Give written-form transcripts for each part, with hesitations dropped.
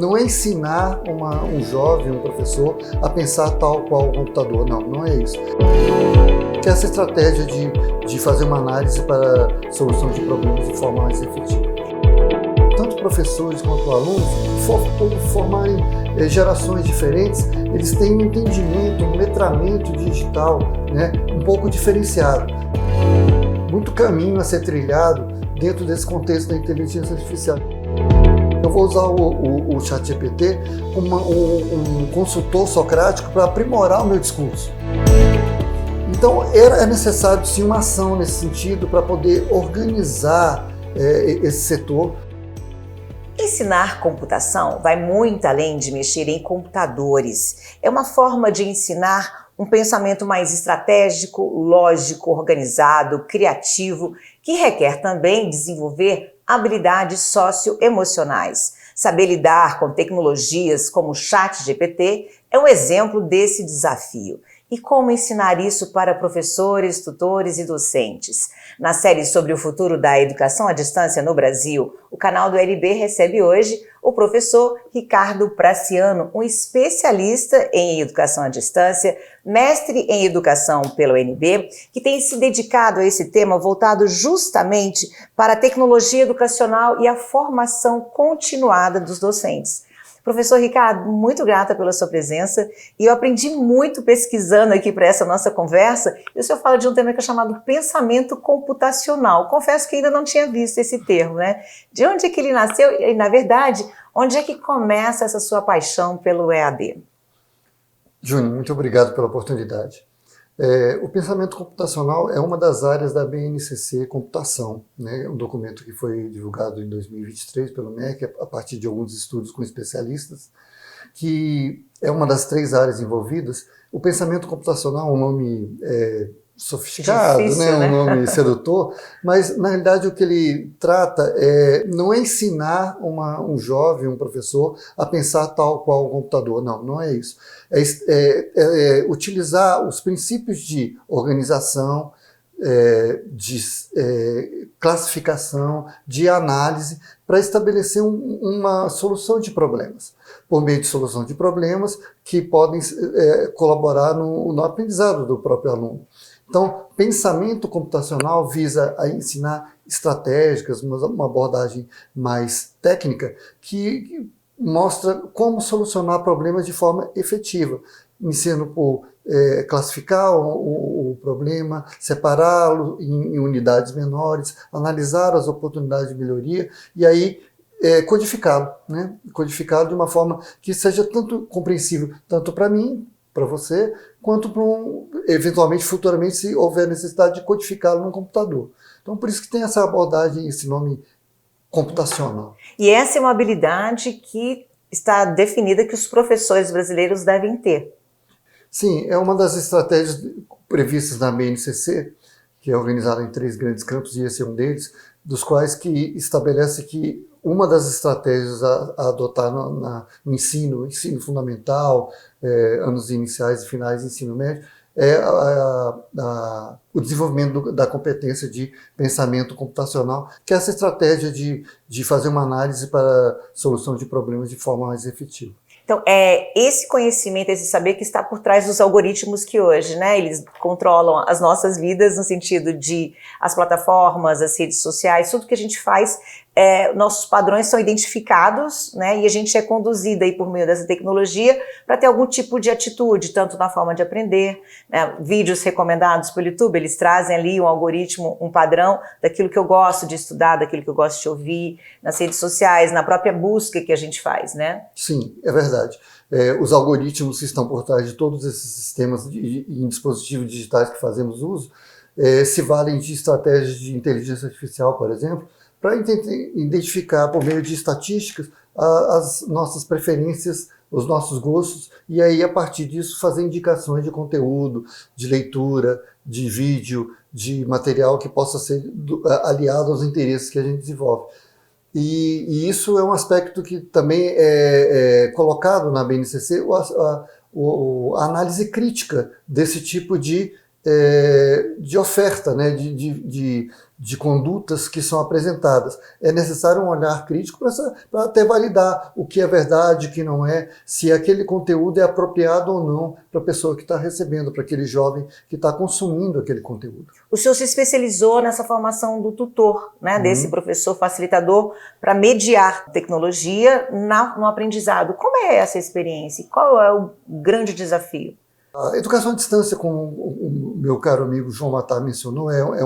não é ensinar um jovem, um professor, a pensar tal qual o computador. Não é isso. Que essa estratégia de fazer uma análise para solução de problemas de forma mais efetiva. Tanto professores quanto alunos, por formarem gerações diferentes, eles têm um entendimento, um letramento digital, né, um pouco diferenciado. Muito caminho a ser trilhado dentro desse contexto da inteligência artificial. Eu vou usar o ChatGPT como um consultor socrático para aprimorar o meu discurso. Então, é necessário sim uma ação nesse sentido para poder organizar esse setor. Ensinar computação vai muito além de mexer em computadores. É uma forma de ensinar um pensamento mais estratégico, lógico, organizado, criativo, que requer também desenvolver habilidades socioemocionais. Saber lidar com tecnologias como o ChatGPT é um exemplo desse desafio. E como ensinar isso para professores, tutores e docentes? Na série sobre o futuro da educação à distância no Brasil, o canal do NB recebe hoje o professor Ricardo Praciano, um especialista em educação à distância, mestre em educação pelo NB, que tem se dedicado a esse tema voltado justamente para a tecnologia educacional e a formação continuada dos docentes. Professor Ricardo, muito grata pela sua presença e eu aprendi muito pesquisando aqui para essa nossa conversa. E o senhor fala de um tema que é chamado pensamento computacional. Confesso que ainda não tinha visto esse termo, né? De onde é que ele nasceu e, na verdade, onde é que começa essa sua paixão pelo EAD? Júnior, muito obrigado pela oportunidade. O pensamento computacional é uma das áreas da BNCC Computação, né? Um documento que foi divulgado em 2023 pelo MEC, a partir de alguns estudos com especialistas, que é uma das 3 áreas envolvidas. O pensamento computacional, um nome sofisticado, difícil, né? Um nome sedutor, mas na realidade o que ele trata não é ensinar um jovem, um professor, a pensar tal qual o computador. Não é isso. É utilizar os princípios de organização, de classificação, de análise, para estabelecer uma solução de problemas, por meio de solução de problemas que podem colaborar no aprendizado do próprio aluno. Então, pensamento computacional visa a ensinar estratégicas, uma abordagem mais técnica, que mostra como solucionar problemas de forma efetiva, ensinando por classificar o problema, separá-lo em unidades menores, analisar as oportunidades de melhoria e aí codificá-lo, né? Codificá-lo de uma forma que seja tanto compreensível tanto para mim, para você, quanto eventualmente, futuramente, se houver necessidade de codificá-lo no computador. Então, por isso que tem essa abordagem, esse nome computacional. E essa é uma habilidade que está definida que os professores brasileiros devem ter. Sim, é uma das estratégias previstas na BNCC, que é organizada em 3 grandes campos, e esse é um deles, dos quais que estabelece que uma das estratégias a adotar no ensino fundamental, anos iniciais e finais de ensino médio, é o desenvolvimento da competência de pensamento computacional, que é essa estratégia de fazer uma análise para solução de problemas de forma mais efetiva. Então, é esse conhecimento, esse saber que está por trás dos algoritmos que hoje, né, eles controlam as nossas vidas no sentido de as plataformas, as redes sociais, tudo que a gente faz, nossos padrões são identificados, né, e a gente é conduzido aí por meio dessa tecnologia para ter algum tipo de atitude, tanto na forma de aprender, né, vídeos recomendados pelo YouTube, eles trazem ali um algoritmo, um padrão daquilo que eu gosto de estudar, daquilo que eu gosto de ouvir, nas redes sociais, na própria busca que a gente faz, né? Sim, é verdade. Os algoritmos que estão por trás de todos esses sistemas e dispositivos digitais que fazemos uso se valem de estratégias de inteligência artificial, por exemplo, para identificar por meio de estatísticas as nossas preferências, os nossos gostos, e aí a partir disso fazer indicações de conteúdo, de leitura, de vídeo, de material que possa ser aliado aos interesses que a gente desenvolve. E isso é um aspecto que também é colocado na BNCC, a análise crítica desse tipo de de oferta, né, de condutas que são apresentadas. É necessário um olhar crítico para até validar o que é verdade, o que não é, se aquele conteúdo é apropriado ou não para a pessoa que está recebendo, para aquele jovem que está consumindo aquele conteúdo. O senhor se especializou nessa formação do tutor, né, desse professor facilitador, para mediar tecnologia no aprendizado. Como é essa experiência? Qual é o grande desafio? A educação à distância, como o meu caro amigo João Matar mencionou, é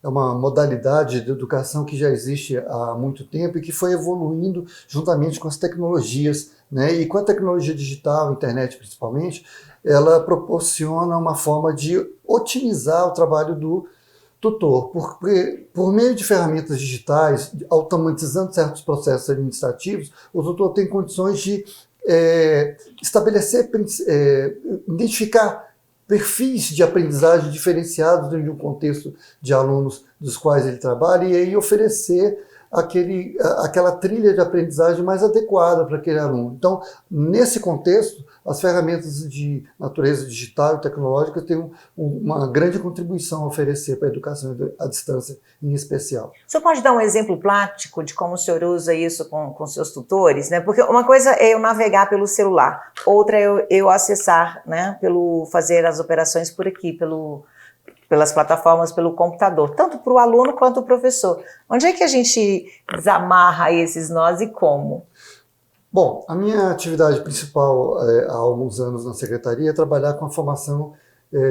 uma modalidade de educação que já existe há muito tempo e que foi evoluindo juntamente com as tecnologias, né? E com a tecnologia digital, internet principalmente, ela proporciona uma forma de otimizar o trabalho do tutor, porque por meio de ferramentas digitais, automatizando certos processos administrativos, o tutor tem condições de estabelecer, identificar perfis de aprendizagem diferenciados dentro de um contexto de alunos dos quais ele trabalha e aí oferecer aquela trilha de aprendizagem mais adequada para aquele aluno. Então, nesse contexto, as ferramentas de natureza digital e tecnológica têm uma grande contribuição a oferecer para a educação à distância em especial. O senhor pode dar um exemplo prático de como o senhor usa isso com seus tutores, né? Porque uma coisa é eu navegar pelo celular, outra é eu acessar, né? Fazer as operações por aqui, pelas plataformas, pelo computador, tanto para o aluno quanto para o professor. Onde é que a gente desamarra esses nós e como? Bom, a minha atividade principal há alguns anos na secretaria é trabalhar com a formação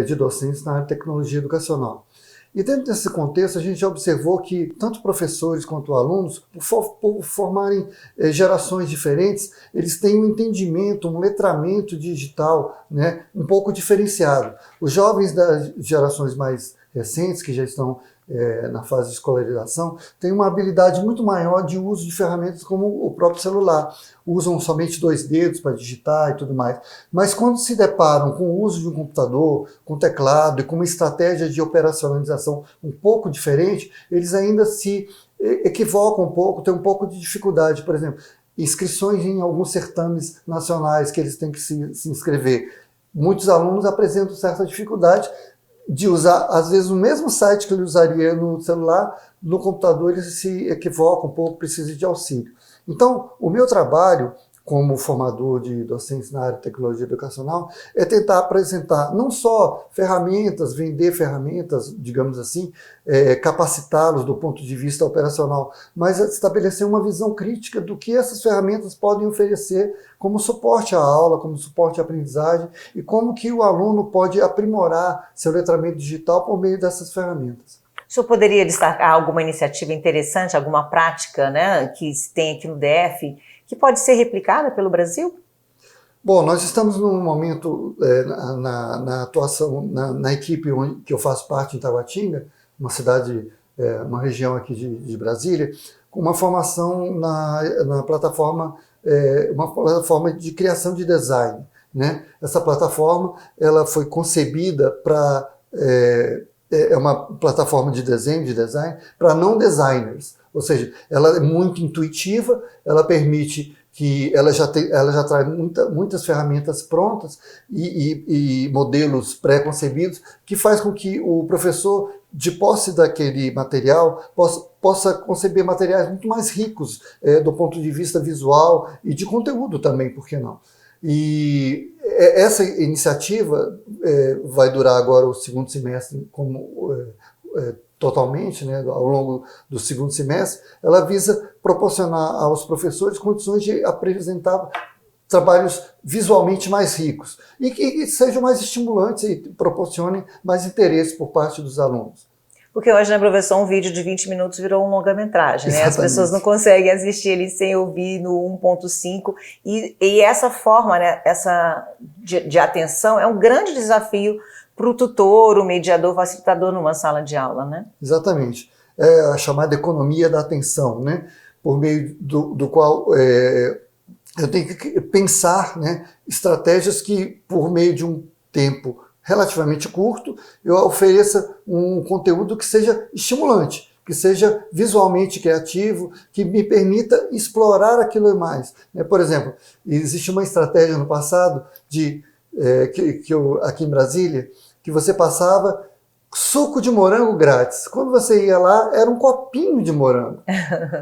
de docentes na área de tecnologia educacional. E dentro desse contexto, a gente já observou que tanto professores quanto alunos, por formarem gerações diferentes, eles têm um entendimento, um letramento digital, né, um pouco diferenciado. Os jovens das gerações mais recentes, que já estão na fase de escolarização, têm uma habilidade muito maior de uso de ferramentas como o próprio celular. Usam somente 2 dedos para digitar e tudo mais. Mas quando se deparam com o uso de um computador, com teclado e com uma estratégia de operacionalização um pouco diferente, eles ainda se equivocam um pouco, têm um pouco de dificuldade. Por exemplo, inscrições em alguns certames nacionais que eles têm que se inscrever. Muitos alunos apresentam certa dificuldade de usar, às vezes, o mesmo site que ele usaria no celular, no computador ele se equivoca um pouco, precisa de auxílio. Então, o meu trabalho como formador de docentes na área de tecnologia educacional é tentar apresentar não só ferramentas, vender ferramentas, digamos assim, capacitá-los do ponto de vista operacional, mas estabelecer uma visão crítica do que essas ferramentas podem oferecer como suporte à aula, como suporte à aprendizagem e como que o aluno pode aprimorar seu letramento digital por meio dessas ferramentas. O senhor poderia destacar alguma iniciativa interessante, alguma prática, né, que se tem aqui no DF, que pode ser replicada pelo Brasil? Bom, nós estamos num momento na atuação, na equipe que eu faço parte em Taguatinga, uma cidade, uma região aqui de Brasília, com uma formação na plataforma, uma plataforma de criação de design, né? Essa plataforma ela foi concebida para... é uma plataforma de design para não designers, ou seja, ela é muito intuitiva, ela permite que ela já traz muitas ferramentas prontas e modelos pré-concebidos que faz com que o professor, de posse daquele material, possa conceber materiais muito mais ricos do ponto de vista visual e de conteúdo também, por que não? E essa iniciativa vai durar agora o segundo semestre totalmente, né, ao longo do segundo semestre. Ela visa proporcionar aos professores condições de apresentar trabalhos visualmente mais ricos e que sejam mais estimulantes e proporcionem mais interesse por parte dos alunos. Porque hoje, né, professor, um vídeo de 20 minutos virou um longa-metragem, né? As pessoas não conseguem assistir ele sem ouvir no 1.5 e essa forma, né, de atenção é um grande desafio para o tutor, o mediador, o facilitador numa sala de aula, né? Exatamente. É a chamada economia da atenção, né? Por meio do qual eu tenho que pensar, né, estratégias que, por meio de um tempo relativamente curto, eu ofereça um conteúdo que seja estimulante, que seja visualmente criativo, que me permita explorar aquilo mais. Por exemplo, existe uma estratégia no passado aqui em Brasília, que que você passava suco de morango grátis. Quando você ia lá, era um copinho de morango.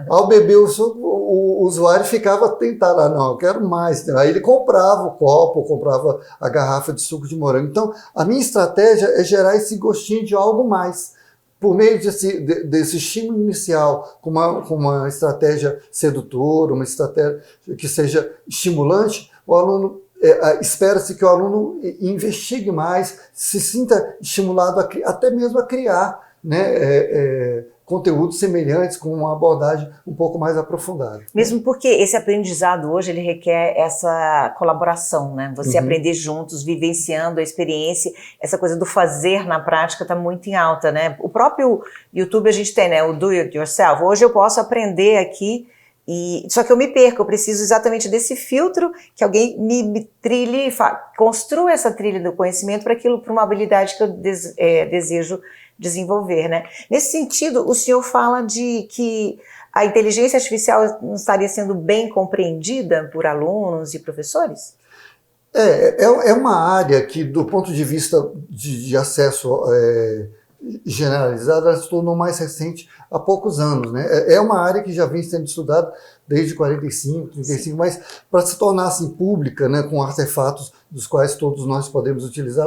Ao beber o suco, o usuário ficava tentado, não, eu quero mais. Aí ele comprava o copo, comprava a garrafa de suco de morango. Então, a minha estratégia é gerar esse gostinho de algo mais. Por meio desse estímulo inicial, com uma estratégia sedutora, uma estratégia que seja estimulante, o aluno espera-se que o aluno investigue mais, se sinta estimulado até mesmo a criar, né, conteúdos semelhantes com uma abordagem um pouco mais aprofundada. Mesmo porque esse aprendizado hoje ele requer essa colaboração, né? Você aprender juntos, vivenciando a experiência, essa coisa do fazer na prática está muito em alta, né? O próprio YouTube a gente tem, né? O do it yourself. Hoje eu posso aprender aqui, só que eu me perco, eu preciso exatamente desse filtro que alguém me trilhe, construa essa trilha do conhecimento para uma habilidade que eu desejo desenvolver, né? Nesse sentido, o senhor fala de que a inteligência artificial não estaria sendo bem compreendida por alunos e professores? É uma área que, do ponto de vista de acesso generalizado, ela se tornou mais recente há poucos anos, né? É uma área que já vem sendo estudada desde 45, 35, mas para se tornar assim pública, né, com artefatos dos quais todos nós podemos utilizar,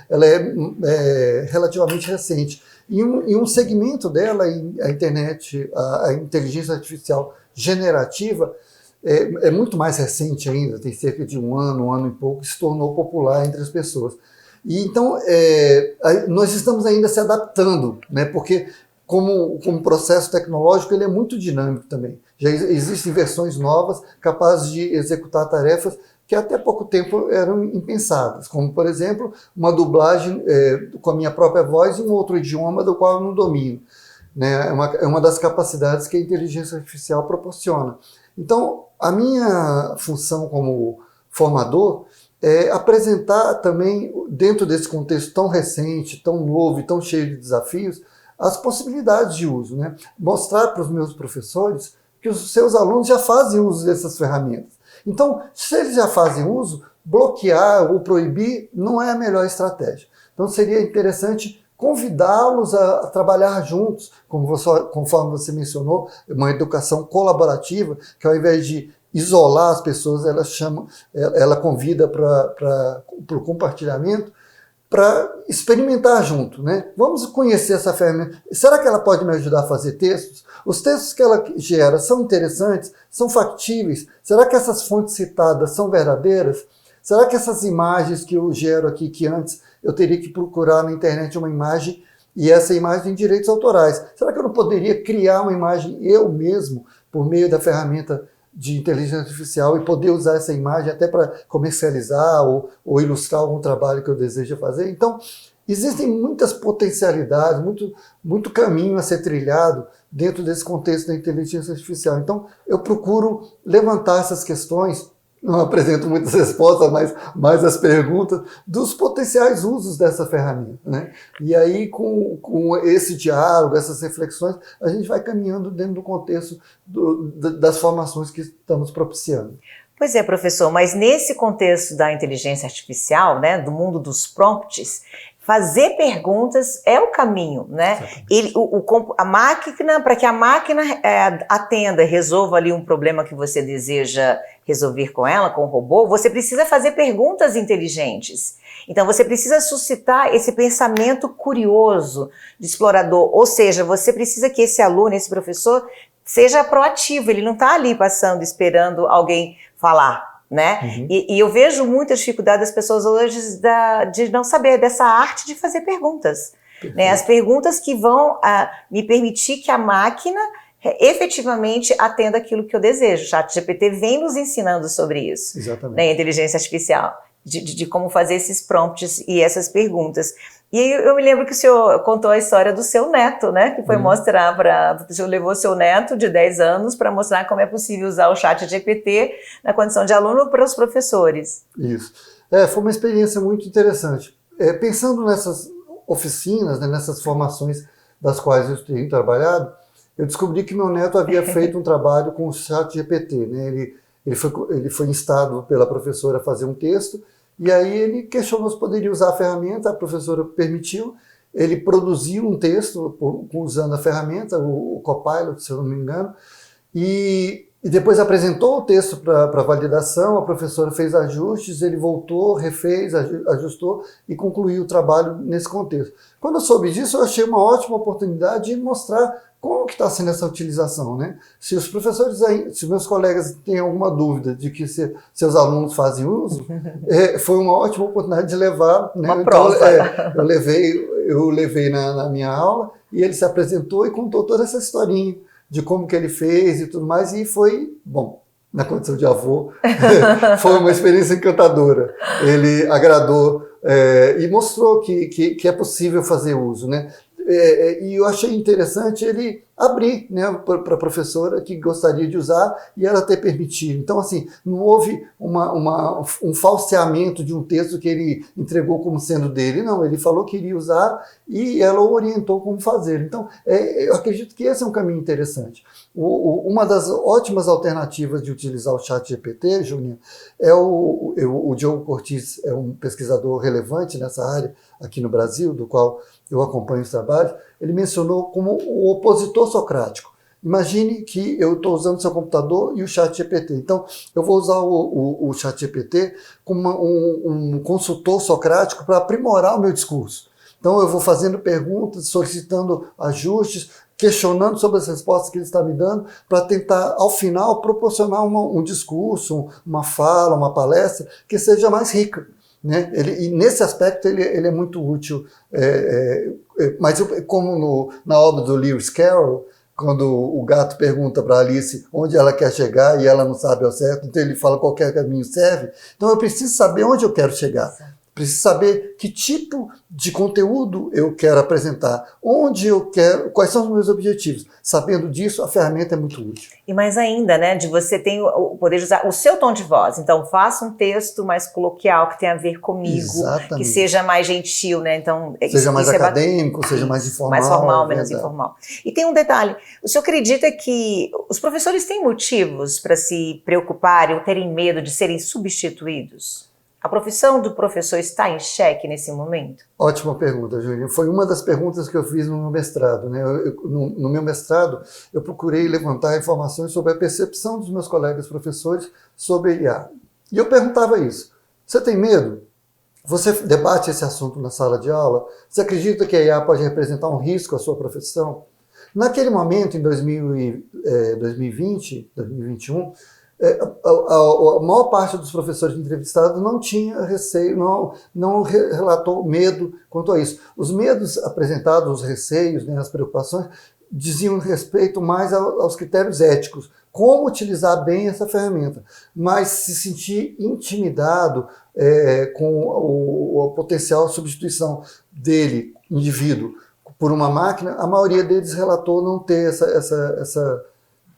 ela é relativamente recente. E um segmento dela, a internet, a inteligência artificial generativa, é muito mais recente ainda, tem cerca de um ano e pouco, que se tornou popular entre as pessoas. E então, nós estamos ainda se adaptando, né, porque como processo tecnológico ele é muito dinâmico também. Já existem versões novas capazes de executar tarefas que até pouco tempo eram impensadas, como, por exemplo, uma dublagem com a minha própria voz em um outro idioma do qual eu não domino. Né? É uma das capacidades que a inteligência artificial proporciona. Então, a minha função como formador é apresentar também, dentro desse contexto tão recente, tão novo e tão cheio de desafios, as possibilidades de uso, né? Mostrar para os meus professores que os seus alunos já fazem uso dessas ferramentas. Então, se eles já fazem uso, bloquear ou proibir não é a melhor estratégia. Então, seria interessante convidá-los a trabalhar juntos, conforme você mencionou, uma educação colaborativa, que ao invés de isolar as pessoas, ela convida para o compartilhamento, para experimentar junto, né? Vamos conhecer essa ferramenta. Será que ela pode me ajudar a fazer textos? Os textos que ela gera são interessantes? São factíveis? Será que essas fontes citadas são verdadeiras? Será que essas imagens que eu gero aqui, que antes eu teria que procurar na internet uma imagem e essa imagem tem direitos autorais, será que eu não poderia criar uma imagem eu mesmo por meio da ferramenta de inteligência artificial e poder usar essa imagem até para comercializar ou ilustrar algum trabalho que eu desejo fazer? Então, existem muitas potencialidades, muito caminho a ser trilhado dentro desse contexto da inteligência artificial. Então, eu procuro levantar essas questões, não apresento muitas respostas, mas mais as perguntas dos potenciais usos dessa ferramenta, né? E aí, com esse diálogo, essas reflexões, a gente vai caminhando dentro do contexto das formações que estamos propiciando. Pois é, professor, mas nesse contexto da inteligência artificial, né, do mundo dos prompts, fazer perguntas é o caminho, né? A máquina, para que a máquina atenda, resolva ali um problema que você deseja resolver com ela, com o robô, você precisa fazer perguntas inteligentes. Então você precisa suscitar esse pensamento curioso de explorador, ou seja, você precisa que esse aluno, esse professor, seja proativo, ele não está ali passando, esperando alguém falar. Né? Uhum. E eu vejo muita dificuldade das pessoas hoje de não saber dessa arte de fazer perguntas. Né? As perguntas que vão me permitir que a máquina efetivamente atenda aquilo que eu desejo. O ChatGPT vem nos ensinando sobre isso. Exatamente. Né? Inteligência artificial, de como fazer esses prompts e essas perguntas. E eu me lembro que o senhor contou a história do seu neto, né? Que foi mostrar o senhor levou seu neto de 10 anos para mostrar como é possível usar o ChatGPT na condição de aluno para os professores. Isso. Foi uma experiência muito interessante. Pensando nessas oficinas, né, nessas formações das quais eu tenho trabalhado, eu descobri que meu neto havia feito um trabalho com o ChatGPT, né? Ele foi instado pela professora a fazer um texto E aí ele questionou se poderia usar a ferramenta, a professora permitiu, ele produziu um texto usando a ferramenta, o Copilot, se eu não me engano, e depois apresentou o texto para validação, a professora fez ajustes, ele voltou, refez, ajustou e concluiu o trabalho nesse contexto. Quando eu soube disso, eu achei uma ótima oportunidade de mostrar como que está sendo essa utilização, né? Se os professores, se meus colegas têm alguma dúvida de que seus alunos fazem uso, foi uma ótima oportunidade de levar, né? Uma prova. Eu levei na minha aula e ele se apresentou e contou toda essa historinha de como que ele fez e tudo mais, e foi, bom, na condição de avô, foi uma experiência encantadora. Ele agradou e mostrou que é possível fazer uso, né? E eu achei interessante ele abrir, né, para a professora que gostaria de usar e ela até permitir. Então, assim, não houve um falseamento de um texto que ele entregou como sendo dele, não, ele falou que iria usar e ela o orientou como fazer. Então, eu acredito que esse é um caminho interessante. Uma das ótimas alternativas de utilizar o ChatGPT, Júnior, o Diogo Cortes é um pesquisador relevante nessa área aqui no Brasil, do qual eu acompanho os trabalhos, ele mencionou como o opositor socrático. Imagine que eu estou usando o seu computador e o ChatGPT. Então, eu vou usar o ChatGPT como um consultor socrático para aprimorar o meu discurso. Então, eu vou fazendo perguntas, solicitando ajustes, questionando sobre as respostas que ele está me dando, para tentar, ao final, proporcionar um discurso, uma fala, uma palestra que seja mais rica. Né? E nesse aspecto ele é muito útil, mas como na obra do Lewis Carroll, quando o gato pergunta para Alice onde ela quer chegar e ela não sabe ao certo, então ele fala qualquer caminho serve, então eu preciso saber onde eu quero chegar. Preciso saber que tipo de conteúdo eu quero apresentar, onde eu quero, quais são os meus objetivos. Sabendo disso, a ferramenta é muito útil. E mais ainda, né, de você ter o poder de usar o seu tom de voz. Então, faça um texto mais coloquial, que tenha a ver comigo, Exatamente. Que seja mais gentil, né? Então, seja mais acadêmico, seja mais informal. Mais formal, menos informal. E tem um detalhe, o senhor acredita que os professores têm motivos para se preocuparem ou terem medo de serem substituídos? A profissão do professor está em xeque nesse momento? Ótima pergunta, Júnior. Foi uma das perguntas que eu fiz no meu mestrado. Né? No meu mestrado, eu procurei levantar informações sobre a percepção dos meus colegas professores sobre a IA. E eu perguntava isso. Você tem medo? Você debate esse assunto na sala de aula? Você acredita que a IA pode representar um risco à sua profissão? Naquele momento, em 2020, 2021, a maior parte dos professores entrevistados não tinha receio, não relatou medo quanto a isso. Os medos apresentados, os receios, né, as preocupações, diziam respeito mais aos critérios éticos, como utilizar bem essa ferramenta, mas se sentir intimidado com a potencial substituição dele, indivíduo, por uma máquina, a maioria deles relatou não ter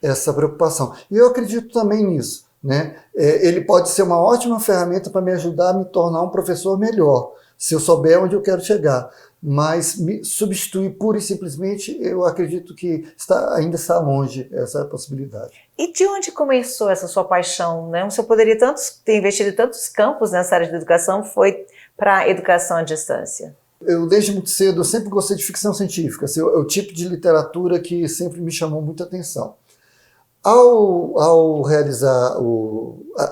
essa preocupação. E eu acredito também nisso. Né? Ele pode ser uma ótima ferramenta para me ajudar a me tornar um professor melhor, se eu souber onde eu quero chegar. Mas me substituir pura e simplesmente, eu acredito que ainda está longe essa possibilidade. E de onde começou essa sua paixão? Né? Você poderia ter investido em tantos campos nessa área de educação, foi para a educação à distância. Eu, desde muito cedo, eu sempre gostei de ficção científica. Assim, é o tipo de literatura que sempre me chamou muita atenção. Ao realizar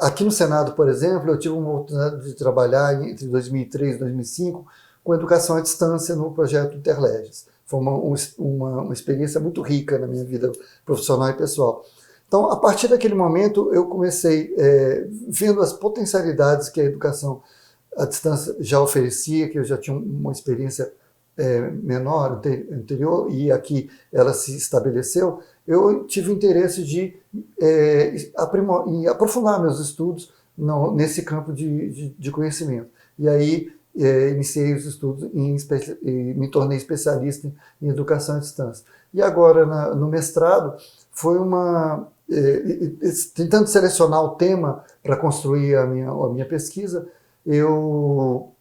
aqui no Senado, por exemplo, eu tive uma oportunidade de trabalhar entre 2003 e 2005 com educação à distância no projeto Interleges. Foi uma experiência muito rica na minha vida profissional e pessoal. Então, a partir daquele momento, eu comecei vendo as potencialidades que a educação à distância já oferecia, que eu já tinha uma experiência menor, anterior, e aqui ela se estabeleceu. Eu tive o interesse de aprofundar meus estudos nesse campo de conhecimento. E aí iniciei os estudos e me tornei especialista em educação à distância. E agora, no mestrado, foi tentando selecionar o tema para construir a minha pesquisa, eu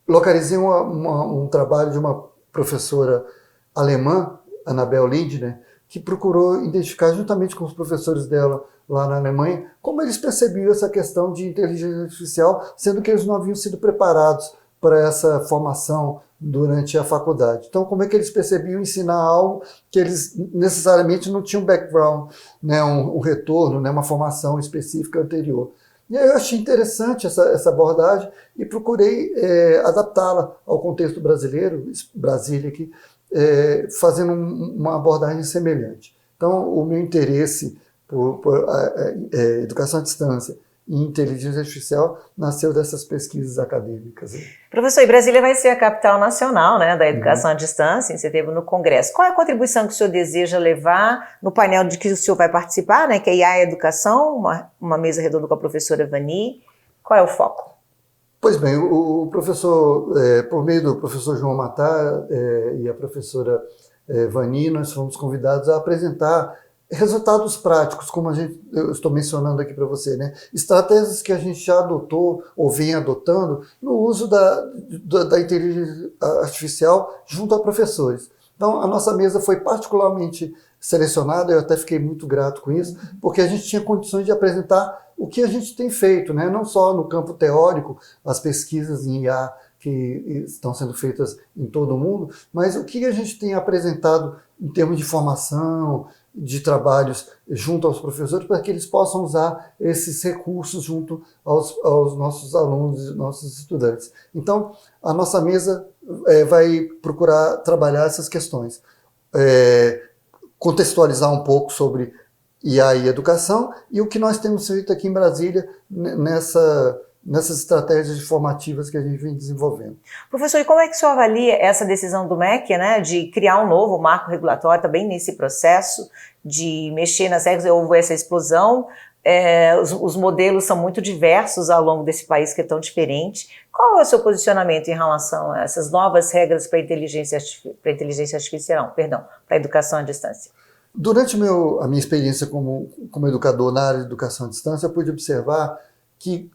localizei um trabalho de uma professora alemã, Annabel Lindner, que procurou identificar, juntamente com os professores dela lá na Alemanha, como eles percebiam essa questão de inteligência artificial, sendo que eles não haviam sido preparados para essa formação durante a faculdade. Então, como é que eles percebiam ensinar algo que eles necessariamente não tinham background, né, um retorno, né, uma formação específica anterior. E aí eu achei interessante essa abordagem e procurei adaptá-la ao contexto brasileiro, Brasília aqui, fazendo uma abordagem semelhante. Então, o meu interesse por educação à distância e inteligência artificial nasceu dessas pesquisas acadêmicas. Professor, e Brasília vai ser a capital nacional, né, da educação à distância, em setembro no Congresso. Qual é a contribuição que o senhor deseja levar no painel de que o senhor vai participar, né, que é IA e Educação, uma mesa redonda com a professora Vani? Qual é o foco? Pois bem, o professor, por meio do professor João Matar e a professora Vani, nós fomos convidados a apresentar resultados práticos, como eu estou mencionando aqui para você, né? Estratégias que a gente já adotou ou vem adotando no uso da inteligência artificial junto a professores. Então, a nossa mesa foi particularmente selecionada, eu até fiquei muito grato com isso, porque a gente tinha condições de apresentar o que a gente tem feito, né? Não só no campo teórico, as pesquisas em IA que estão sendo feitas em todo o mundo, mas o que a gente tem apresentado em termos de formação, de trabalhos junto aos professores, para que eles possam usar esses recursos junto aos nossos alunos e nossos estudantes. Então, a nossa mesa vai procurar trabalhar essas questões, contextualizar um pouco sobre IA e educação e o que nós temos feito aqui em Brasília nessas estratégias formativas que a gente vem desenvolvendo. Professor, e como é que o senhor avalia essa decisão do MEC, né, de criar um novo marco regulatório também nesse processo de mexer nas regras? Houve essa explosão, os modelos são muito diversos ao longo desse país que é tão diferente. Qual é o seu posicionamento em relação a essas novas regras para a inteligência artificial, para a educação à distância? Durante a minha experiência como educador na área de educação à distância, eu pude observar que,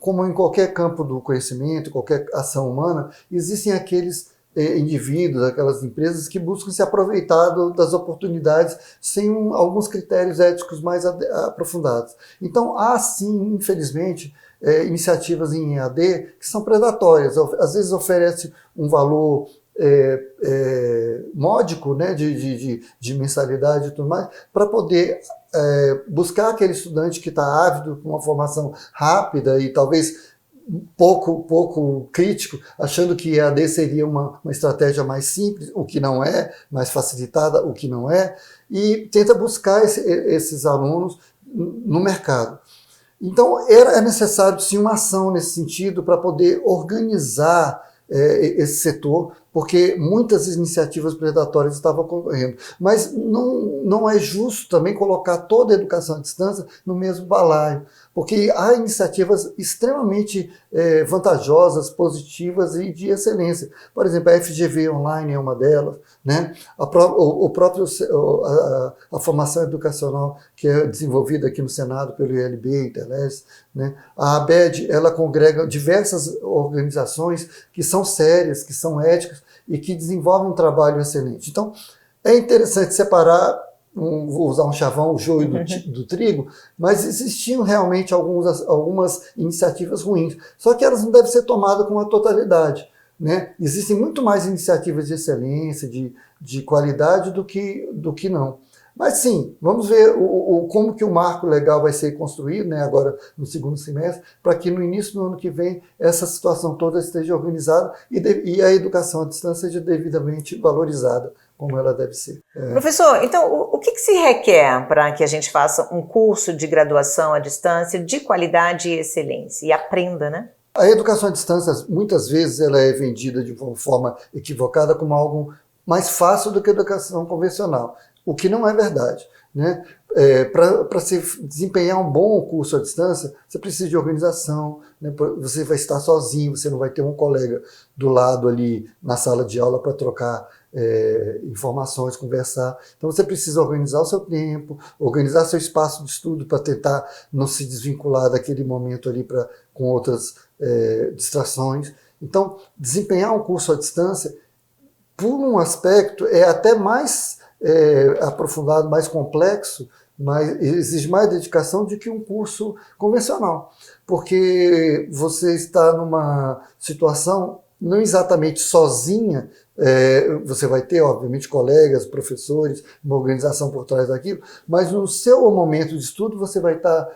como em qualquer campo do conhecimento, qualquer ação humana, existem aqueles indivíduos, aquelas empresas que buscam se aproveitar das oportunidades sem alguns critérios éticos mais aprofundados. Então, há sim, infelizmente, iniciativas em EAD que são predatórias, às vezes oferece um valor módico, né, de mensalidade e tudo mais, para poder buscar aquele estudante que está ávido por uma formação rápida e talvez pouco crítico, achando que EAD seria uma estratégia mais simples, o que não é, mais facilitada, o que não é, e tenta buscar esses alunos no mercado. Então, é necessário sim uma ação nesse sentido para poder organizar esse setor, porque muitas iniciativas predatórias estavam ocorrendo. Mas não é justo também colocar toda a educação à distância no mesmo balaio, porque há iniciativas extremamente vantajosas, positivas e de excelência. Por exemplo, a FGV Online é uma delas, né? A formação educacional que é desenvolvida aqui no Senado pelo ILB, Interleste, né? A ABED, ela congrega diversas organizações que são sérias, que são éticas e que desenvolvem um trabalho excelente. Então, é interessante separar, vou usar um chavão, o joio do trigo, mas existiam realmente algumas iniciativas ruins, só que elas não devem ser tomadas com a totalidade, né? Existem muito mais iniciativas de excelência, de qualidade do que não. Mas sim, vamos ver como que o marco legal vai ser construído, né, agora no segundo semestre, para que no início do ano que vem essa situação toda esteja organizada e a educação à distância seja devidamente valorizada, como ela deve ser. Professor, então o que se requer para que a gente faça um curso de graduação à distância de qualidade e excelência e aprenda, né? A educação à distância, muitas vezes, ela é vendida de uma forma equivocada como algo mais fácil do que a educação convencional, o que não é verdade, né? Para se desempenhar um bom curso à distância, você precisa de organização, né? Você vai estar sozinho, você não vai ter um colega do lado ali na sala de aula para trocar informações, conversar. Então você precisa organizar o seu tempo, organizar seu espaço de estudo para tentar não se desvincular daquele momento ali com outras distrações. Então, desempenhar um curso à distância, por um aspecto, é até mais aprofundado, mais complexo, exige mais dedicação do que um curso convencional, porque você está numa situação não exatamente sozinha, você vai ter, obviamente, colegas, professores, uma organização por trás daquilo, mas no seu momento de estudo você vai estar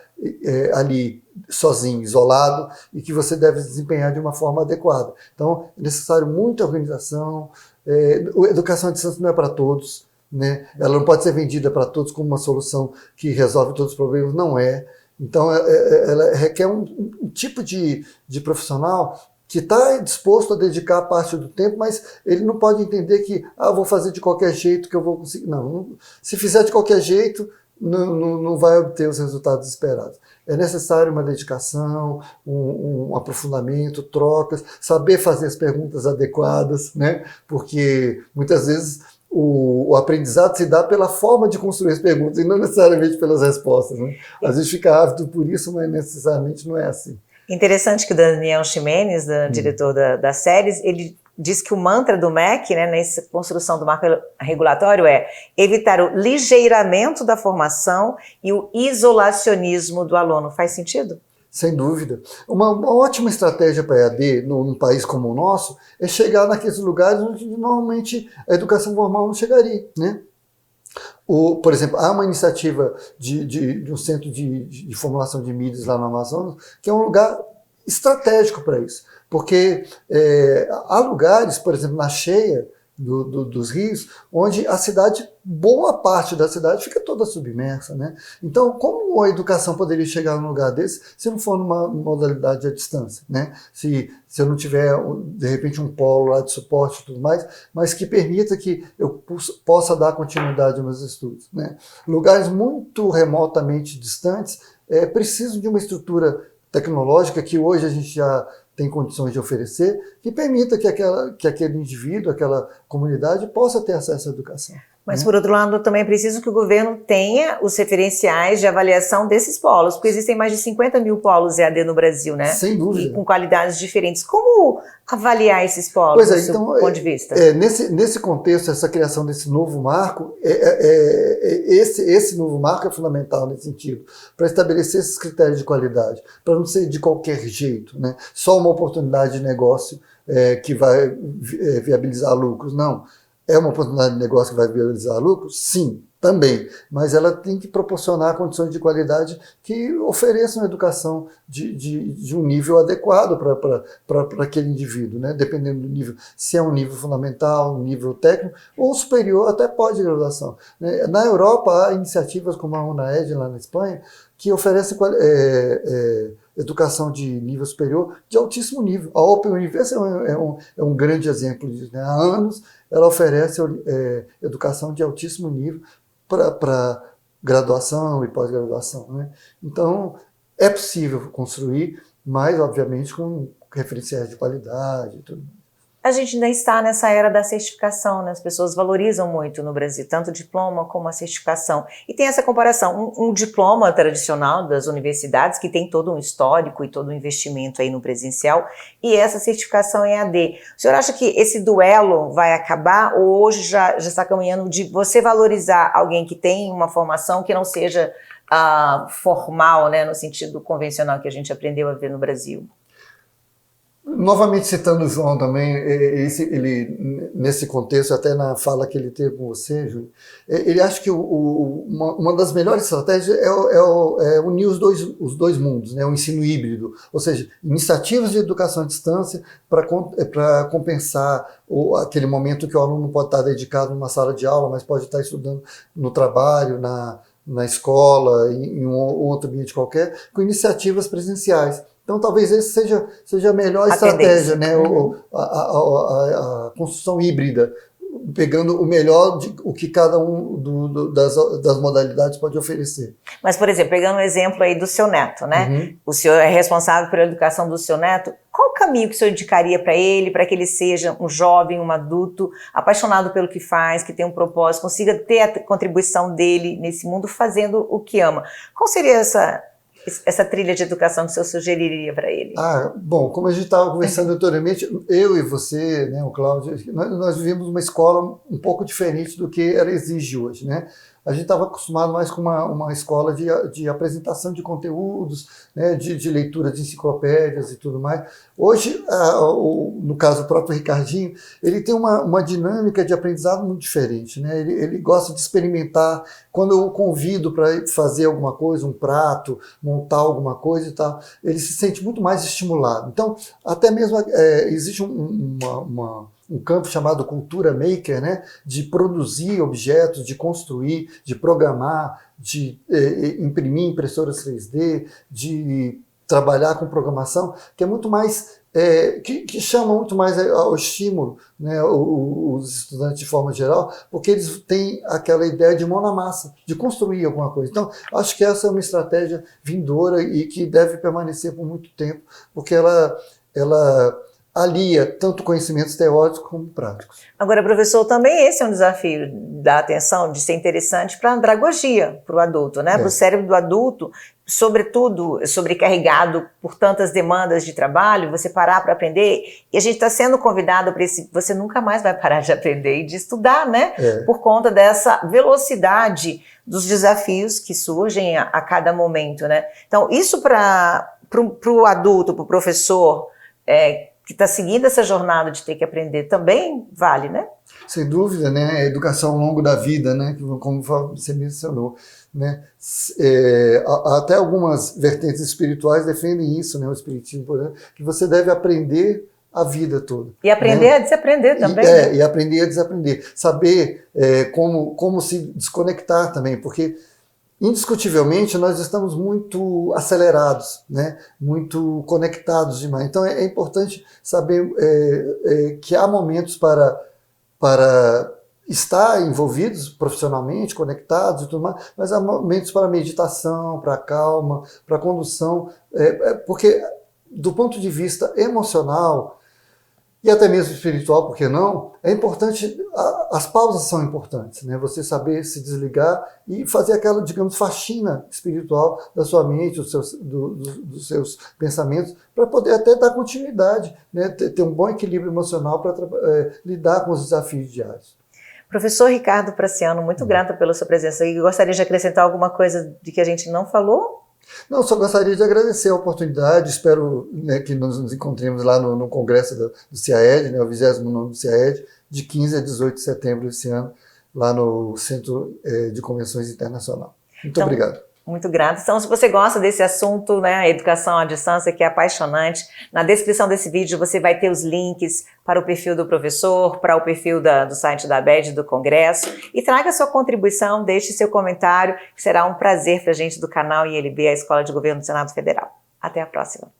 ali sozinho, isolado, e que você deve desempenhar de uma forma adequada. Então, é necessário muita organização. A educação à distância não é para todos, né? Ela não pode ser vendida para todos como uma solução que resolve todos os problemas, não é. Então, ela requer um tipo de profissional que está disposto a dedicar parte do tempo, mas ele não pode entender que vou fazer de qualquer jeito que eu vou conseguir. Não, se fizer de qualquer jeito, não vai obter os resultados esperados. É necessário uma dedicação, um aprofundamento, trocas, saber fazer as perguntas adequadas, né? Porque muitas vezes o aprendizado se dá pela forma de construir as perguntas e não necessariamente pelas respostas, né? Às vezes fica ávido por isso, mas necessariamente não é assim. Interessante que o Daniel Ximenes, diretor da séries, ele diz que o mantra do MEC, né, nessa construção do marco regulatório, é evitar o ligeiramento da formação e o isolacionismo do aluno. Faz sentido? Sem dúvida. Uma ótima estratégia para EAD num país como o nosso é chegar naqueles lugares onde normalmente a educação formal não chegaria, né? Por exemplo, há uma iniciativa de um centro de formulação de mídias lá no Amazonas, que é um lugar estratégico para isso. Porque há lugares, por exemplo, na cheia dos rios, onde a cidade, boa parte da cidade, fica toda submersa, né? Então, como a educação poderia chegar num lugar desse se não for numa modalidade à distância, né? Se eu não tiver, de repente, um polo lá de suporte e tudo mais, mas que permita que eu possa dar continuidade aos meus estudos, né? Lugares muito remotamente distantes precisam de uma estrutura tecnológica que hoje a gente já tem condições de oferecer, que permita que aquele indivíduo, aquela comunidade possa ter acesso à educação. Mas, por outro lado, também é preciso que o governo tenha os referenciais de avaliação desses polos, porque existem mais de 50 mil polos EAD no Brasil, né? Sem dúvida. E com qualidades diferentes. Como avaliar esses polos, do seu ponto de vista? Nesse contexto, essa criação desse novo marco, esse novo marco é fundamental nesse sentido, para estabelecer esses critérios de qualidade, para não ser de qualquer jeito, né? Só uma oportunidade de negócio que vai viabilizar lucros, não. É uma oportunidade de negócio que vai viabilizar lucros? Sim, também. Mas ela tem que proporcionar condições de qualidade que ofereçam educação de um nível adequado para aquele indivíduo, né? Dependendo do nível, se é um nível fundamental, um nível técnico, ou superior, até pós-graduação. Na Europa, há iniciativas como a UNAED, lá na Espanha, que oferecem educação de nível superior de altíssimo nível. A Open University é um grande exemplo disso, né? Há anos ela oferece educação de altíssimo nível para graduação e pós-graduação, né? Então, é possível construir, mas, obviamente, com referenciais de qualidade e tudo. A gente ainda está nessa era da certificação, né? As pessoas valorizam muito no Brasil, tanto o diploma como a certificação. E tem essa comparação, um diploma tradicional das universidades, que tem todo um histórico e todo um investimento aí no presencial, e essa certificação em EAD. O senhor acha que esse duelo vai acabar, ou hoje já está caminhando de você valorizar alguém que tem uma formação que não seja formal, né, no sentido convencional que a gente aprendeu a ver no Brasil? Novamente citando o João também, ele nesse contexto, até na fala que ele teve com você, Júlio, ele acha que uma das melhores estratégias é unir os dois mundos, né, o ensino híbrido, ou seja, iniciativas de educação à distância para compensar aquele momento que o aluno pode estar dedicado numa sala de aula, mas pode estar estudando no trabalho, na escola, em um outro ambiente qualquer, com iniciativas presenciais. Então, talvez esse seja a melhor estratégia, né? A construção híbrida, pegando o melhor o que cada das modalidades pode oferecer. Mas, por exemplo, pegando o exemplo aí do seu neto, né? Uhum. O senhor é responsável pela educação do seu neto. Qual o caminho que o senhor indicaria para que ele seja um jovem, um adulto, apaixonado pelo que faz, que tem um propósito, consiga ter a contribuição dele nesse mundo fazendo o que ama? Qual seria essa trilha de educação que o senhor sugeriria para ele? Bom, como a gente estava conversando anteriormente, eu e você, né, o Cláudio, nós vivemos uma escola um pouco diferente do que ela exige hoje, né? A gente estava acostumado mais com uma escola de apresentação de conteúdos, né, de leitura de enciclopédias e tudo mais. Hoje, no caso do próprio Ricardinho, ele tem uma dinâmica de aprendizado muito diferente, né? Ele gosta de experimentar. Quando eu o convido para fazer alguma coisa, um prato, montar alguma coisa e tal, ele se sente muito mais estimulado. Então, até mesmo existe um campo chamado cultura maker, né, de produzir objetos, de construir, de programar, de imprimir impressoras 3D, de trabalhar com programação, que é muito mais, que chama muito mais ao estímulo, né, os estudantes de forma geral, porque eles têm aquela ideia de mão na massa, de construir alguma coisa. Então, acho que essa é uma estratégia vindoura e que deve permanecer por muito tempo, porque ela alia tanto conhecimentos teóricos como práticos. Agora, professor, também esse é um desafio da atenção, de ser interessante para a andragogia, para o adulto, né? Para o cérebro do adulto, sobretudo sobrecarregado por tantas demandas de trabalho, você parar para aprender, e a gente está sendo convidado para esse, você nunca mais vai parar de aprender e de estudar, né? Por conta dessa velocidade dos desafios que surgem a cada momento, né? Então, isso para o adulto, para o professor, que está seguindo essa jornada de ter que aprender, também vale, né? Sem dúvida, né? A educação ao longo da vida, né? Como você mencionou, né? Até algumas vertentes espirituais defendem isso, né? O espiritismo, por exemplo, que você deve aprender a vida toda. E aprender, né? A desaprender também. E aprender a desaprender. Saber como se desconectar também, porque indiscutivelmente, nós estamos muito acelerados, né? Muito conectados demais. Então, é importante saber que há momentos para estar envolvidos profissionalmente, conectados e tudo mais, mas há momentos para meditação, para calma, para condução, porque do ponto de vista emocional e até mesmo espiritual, por que não, é importante, as pausas são importantes, né? Você saber se desligar e fazer aquela, digamos, faxina espiritual da sua mente, dos seus pensamentos, para poder até dar continuidade, né? Ter um bom equilíbrio emocional para lidar com os desafios diários. Professor Ricardo Praciano, muito grata pela sua presença e gostaria de acrescentar alguma coisa de que a gente não falou? Não, só gostaria de agradecer a oportunidade, espero, né, que nos encontremos lá no congresso do CIAED, né, o 29º do CIAED, de 15 a 18 de setembro desse ano, lá no Centro de Convenções Internacional. Muito obrigado. Muito grata. Então, se você gosta desse assunto, né, a educação à distância, que é apaixonante, na descrição desse vídeo você vai ter os links para o perfil do professor, para o perfil do site da ABED, do Congresso, e traga sua contribuição, deixe seu comentário, que será um prazer para a gente do canal ILB, a Escola de Governo do Senado Federal. Até a próxima.